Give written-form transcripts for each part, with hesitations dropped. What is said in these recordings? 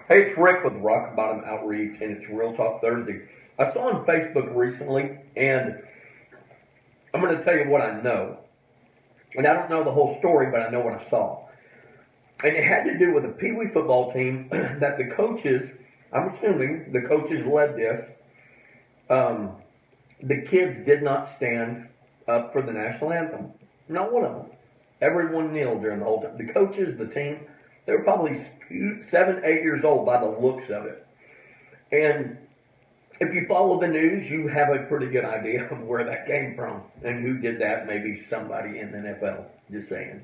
Hey, it's Rick with Rock Bottom Outreach, and it's Real Talk Thursday. I saw on Facebook recently, and I'm going to tell you what I know. And I don't know the whole story, but I know what I saw. And it had to do with a Pee Wee football team that the coaches, I'm assuming the coaches led this. Um, the kids did not stand up for the national anthem. Not one of them. Everyone kneeled during the whole time. The coaches, the team, they were probably 7, 8 years old by the looks of it. And if you follow the news, you have a pretty good idea of where that came from and who did that. Maybe somebody in the NFL. Just saying.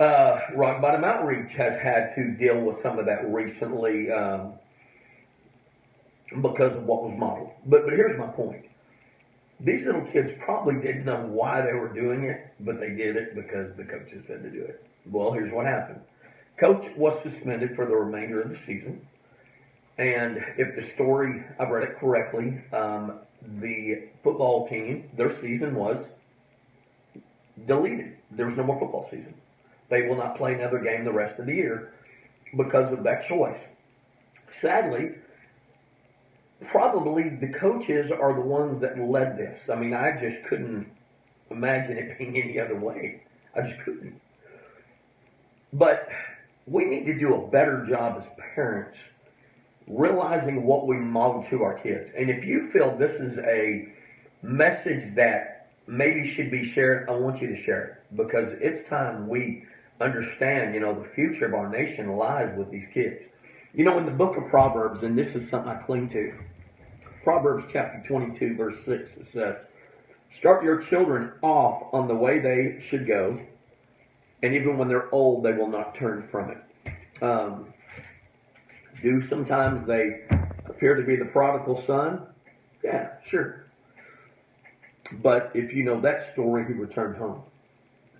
Rock Bottom Outreach has had to deal with some of that recently because of what was modeled. But here's my point. These little kids probably didn't know why they were doing it, but they did it because the coaches said to do it. Well, here's what happened. Coach was suspended for the remainder of the season. And if the story, I've read it correctly, the football team, their season was deleted. There was no more football season. They will not play another game the rest of the year because of that choice. Sadly, probably the coaches are the ones that led this. I mean, I just couldn't imagine it being any other way. I just couldn't. But we need to do a better job as parents realizing what we model to our kids. And if you feel this is a message that maybe should be shared, I want you to share it because it's time we understand, the future of our nation lies with these kids. In the book of Proverbs, and this is something I cling to, Proverbs chapter 22, verse 6, it says, start your children off on the way they should go, and even when they're old, they will not turn from it. Do sometimes they appear to be the prodigal son? Yeah, sure. But if you know that story, he returned home.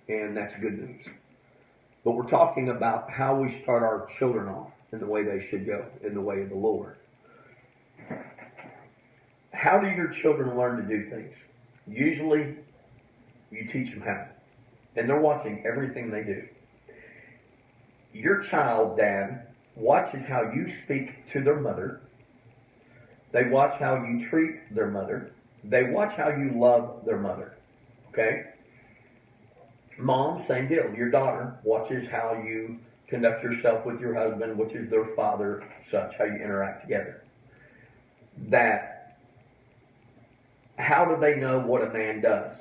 And that's good news. But we're talking about how we start our children off in the way they should go, in the way of the Lord. How do your children learn to do things? Usually, you teach them how. And they're watching everything they do. Your child, Dad, watches how you speak to their mother. They watch how you treat their mother. They watch how you love their mother. Okay? Mom, same deal. Your daughter watches how you conduct yourself with your husband, which is their father, such, how you interact together. How do they know what a man does?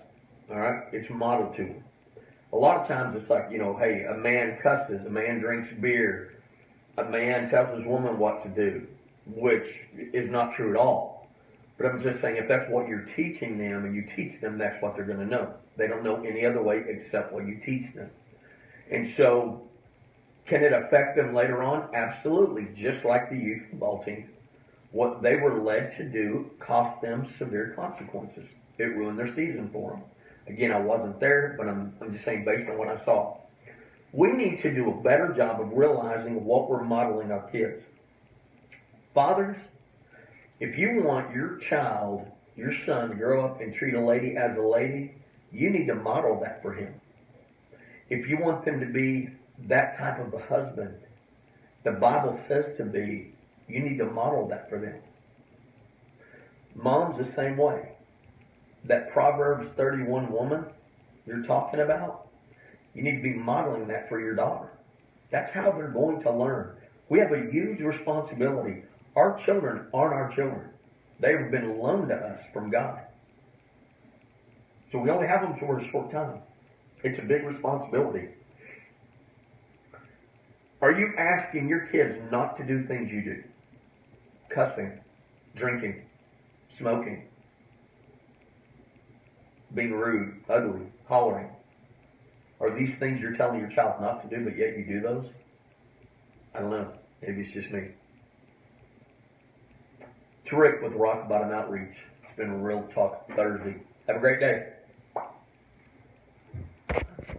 All right? It's modeled to them. A lot of times it's like, hey, a man cusses, a man drinks beer, a man tells his woman what to do, which is not true at all. But I'm just saying if that's what you're teaching them and you teach them, that's what they're going to know. They don't know any other way except what you teach them. And so, can it affect them later on? Absolutely. Just like the youth football team. What they were led to do cost them severe consequences. It ruined their season for them. Again, I wasn't there, but I'm just saying based on what I saw. We need to do a better job of realizing what we're modeling our kids. Fathers, if you want your child, your son, to grow up and treat a lady as a lady, you need to model that for him. If you want them to be that type of a husband, the Bible says to be, you need to model that for them. Mom's the same way. That Proverbs 31 woman you're talking about, you need to be modeling that for your daughter. That's how they're going to learn. We have a huge responsibility. Our children aren't our children. They've been loaned to us from God. So we only have them for a short time. It's a big responsibility. Are you asking your kids not to do things you do? Cussing, drinking, smoking, being rude, ugly, hollering. Are these things you're telling your child not to do, but yet you do those? I don't know. Maybe it's just me. It's Rick with Rock Bottom Outreach. It's been a Real Talk Thursday. Have a great day.